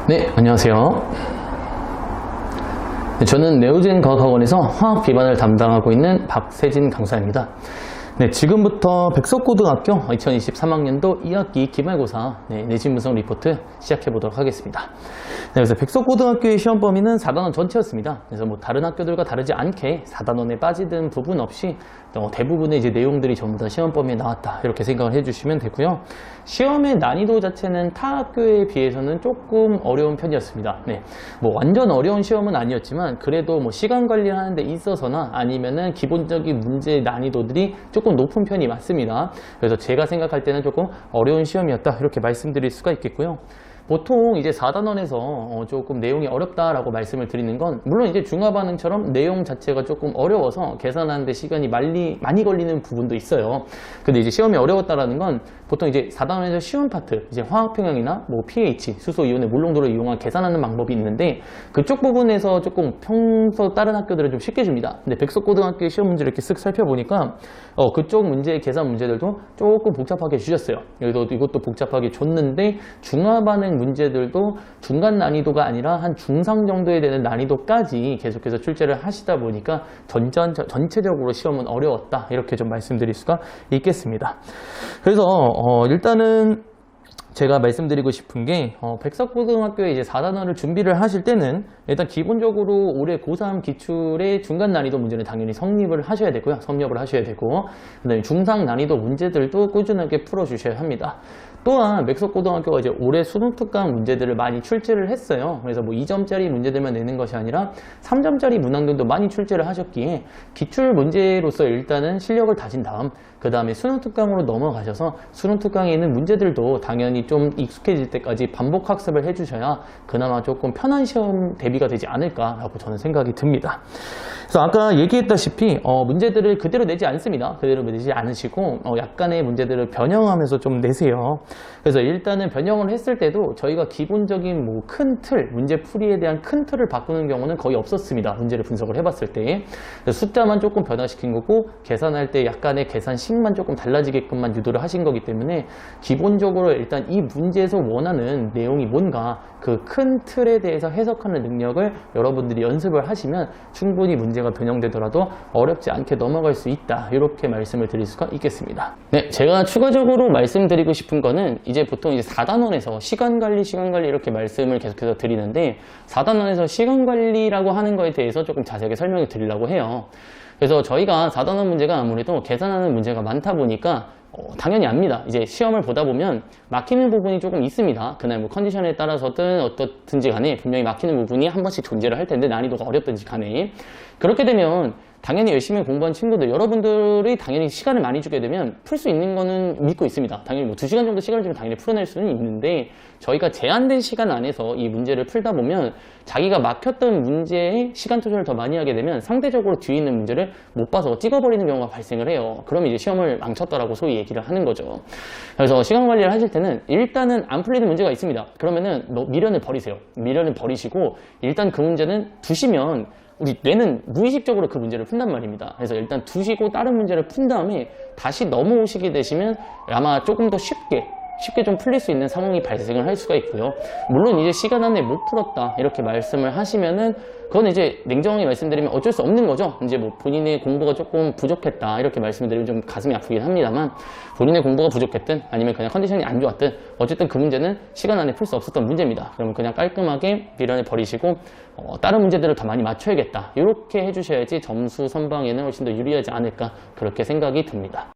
네, 안녕하세요. 저는 네오젠 과학학원에서 화학 비반을 담당하고 있는 박세진 강사입니다. 네, 지금부터 백석고등학교 2023학년도 2학기 기말고사 내신 분석 리포트 시작해 보도록 하겠습니다. 네, 그래서 백석고등학교의 시험 범위는 4단원 전체였습니다. 그래서 뭐 다른 학교들과 다르지 않게 4단원에 빠지는 부분 없이 대부분의 이제 내용들이 전부 다 시험 범위에 나왔다, 이렇게 생각을 해주시면 되고요. 시험의 난이도 자체는 타 학교에 비해서는 조금 어려운 편이었습니다. 네, 뭐 완전 어려운 시험은 아니었지만 그래도 뭐 시간 관리를 하는 데 있어서나 아니면은 기본적인 문제 난이도들이 조금 높은 편이 맞습니다. 그래서 제가 생각할 때는 조금 어려운 시험이었다, 이렇게 말씀드릴 수가 있겠고요. 보통 이제 4단원에서 조금 내용이 어렵다라고 말씀을 드리는 건, 물론 이제 중화반응처럼 내용 자체가 조금 어려워서 계산하는데 시간이 많이 걸리는 부분도 있어요. 근데 이제 시험이 어려웠다라는 건 보통 이제 4단원에서 쉬운 파트, 이제 화학평형이나 뭐 pH, 수소 이온의 물농도를 이용한 계산하는 방법이 있는데, 그쪽 부분에서 조금 평소 다른 학교들은 좀 쉽게 줍니다. 근데 백석고등학교의 시험 문제를 이렇게 쓱 살펴보니까 그쪽 문제의 계산 문제들도 조금 복잡하게 주셨어요. 이것도 복잡하게 줬는데, 중화반응 문제들도 중간 난이도가 아니라 한 중상 정도에 되는 난이도까지 계속해서 출제를 하시다 보니까 전체적으로 시험은 어려웠다, 이렇게 좀 말씀드릴 수가 있겠습니다. 그래서 일단은 제가 말씀드리고 싶은 게, 백석고등학교에 이제 4단원을 준비를 하실 때는 일단 기본적으로 올해 고3 기출의 중간 난이도 문제는 당연히 섭렵을 하셔야 되고요. 그다음에 중상 난이도 문제들도 꾸준하게 풀어주셔야 합니다. 또한 백석고등학교가 이제 올해 수능특강 문제들을 많이 출제를 했어요. 그래서 뭐 2점짜리 문제들만 내는 것이 아니라 3점짜리 문항들도 많이 출제를 하셨기에 기출 문제로서 일단은 실력을 다진 다음, 그 다음에 수능특강으로 넘어가셔서 수능특강에 있는 문제들도 당연히 좀 익숙해질 때까지 반복 학습을 해주셔야 그나마 조금 편한 시험 대비가 되지 않을까라고 저는 생각이 듭니다. 그래서 아까 얘기했다시피 문제들을 그대로 내지 않습니다. 그대로 내지 않으시고 약간의 문제들을 변형하면서 좀 내세요. 그래서 일단은 변형을 했을 때도 저희가 기본적인 뭐 큰 틀, 문제풀이에 대한 큰 틀을 바꾸는 경우는 거의 없었습니다. 문제를 분석을 해봤을 때. 숫자만 조금 변화시킨 거고, 계산할 때 약간의 계산식만 조금 달라지게끔만 유도를 하신 거기 때문에 기본적으로 일단 이 문제에서 원하는 내용이 뭔가 그 큰 틀에 대해서 해석하는 능력을 여러분들이 연습을 하시면 충분히 문제가 변형되더라도 어렵지 않게 넘어갈 수 있다, 이렇게 말씀을 드릴 수가 있겠습니다. 네, 제가 추가적으로 말씀드리고 싶은 거는 이제 보통 이제 4단원에서 시간관리 이렇게 말씀을 계속해서 드리는데, 4단원에서 시간관리라고 하는 거에 대해서 조금 자세하게 설명을 드리려고 해요. 그래서 저희가 4단원 문제가 아무래도 계산하는 문제가 많다 보니까 당연히 압니다. 이제 시험을 보다 보면 막히는 부분이 조금 있습니다. 그날 뭐 컨디션에 따라서든 어떻든지 간에 분명히 막히는 부분이 한 번씩 존재를 할 텐데, 난이도가 어렵든지 간에. 그렇게 되면 당연히 열심히 공부한 친구들, 여러분들이 당연히 시간을 많이 주게 되면 풀 수 있는 거는 믿고 있습니다. 당연히 뭐 2시간 정도 시간을 주면 당연히 풀어낼 수는 있는데, 저희가 제한된 시간 안에서 이 문제를 풀다 보면 자기가 막혔던 문제에 시간 투자를 더 많이 하게 되면 상대적으로 뒤에 있는 문제를 못 봐서 찍어버리는 경우가 발생을 해요. 그러면 이제 시험을 망쳤다라고 소위 얘기를 하는 거죠. 그래서 시간 관리를 하실 때는 일단은 안 풀리는 문제가 있습니다. 그러면은 미련을 버리세요. 미련을 버리시고 일단 그 문제는 두시면 우리 뇌는 무의식적으로 그 문제를 푼단 말입니다. 그래서 일단 두시고 다른 문제를 푼 다음에 다시 넘어오시게 되시면 아마 조금 더 쉽게 좀 풀릴 수 있는 상황이 발생을 할 수가 있고요. 물론 이제 시간 안에 못 풀었다, 이렇게 말씀을 하시면은 그건 이제 냉정하게 말씀드리면 어쩔 수 없는 거죠. 이제 뭐 본인의 공부가 조금 부족했다, 이렇게 말씀드리면 좀 가슴이 아프긴 합니다만, 본인의 공부가 부족했든 아니면 그냥 컨디션이 안 좋았든 어쨌든 그 문제는 시간 안에 풀 수 없었던 문제입니다. 그러면 그냥 깔끔하게 미련을 버리시고 다른 문제들을 더 많이 맞춰야겠다, 이렇게 해주셔야지 점수 선방에는 훨씬 더 유리하지 않을까, 그렇게 생각이 듭니다.